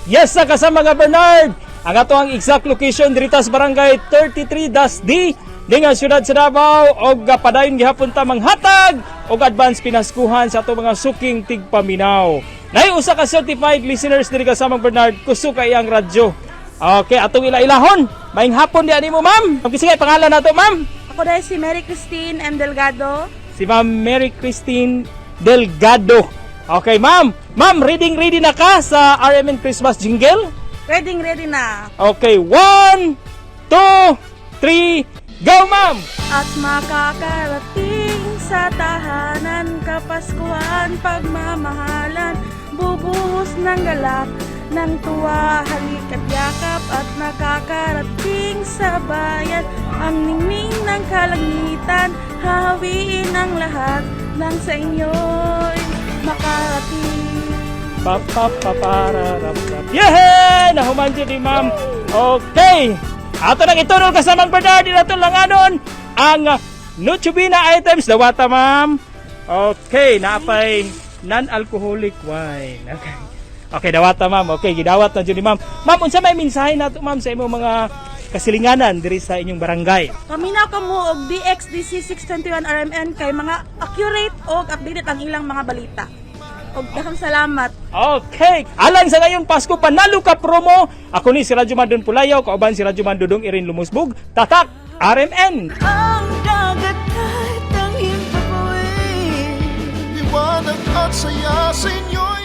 Yes, sa kasama nga Bernard. Ang ato ang exact location diri sa barangay 33-D nga siyudad sa Davao og padayon gihapon ta manghatag og advance pinaskuhan sa ato mga suking tigpaminaw. Nay usa ka certified listeners diri kasama Bernard kusog kay ang radyo. Okay, atong ila-ilahon. Maayong hapon di ani mo, ma'am. Sige, pangalan nato, ma'am. Ako dahil si Mary Christine M. Delgado. Si Ma'am Mary Christine Delgado. Okay, ma'am. Ma'am, ready na ka sa RMN Christmas jingle? Ready na. Okay, 1, 2, 3, go, ma'am! At makakarating sa tahanan, kapaskuhan, pagmamahalan, bubuhos ng galak, ng tuwa, halik at yakap, at nakakarating sa bayan, ang ningning ng kalangitan, hahawiin ang lahat ng sa inyo'y makarating. Yehey! Nahuman dyan ni ma'am. Okay. Ato nang itunol kasamang Bernard. Dito lang anon ang Nuchubina items. Dawata, ma'am. Okay. Naapay non-alcoholic wine. Okay, dawata, ma'am. Okay, gidawat na dyan ni ma'am. Ma'am, unsa may mensahe nato, ma'am, sa imong mga kasilinganan diri sa inyong barangay? Paminaw ka mo og DXDC 621 RMN kay mga accurate o updated ang ilang mga balita. Og daghang salamat. Okay. Alang sa ngayong Pasko, panalo ka promo. Ako ni si Radyo Mandon Pulayaw, kauban si Radyo Mandudong Irin Lumusbog. Tatak, RMN. Ang dagat kahit ang himpapawid. Liwanag at saya sa inyo'y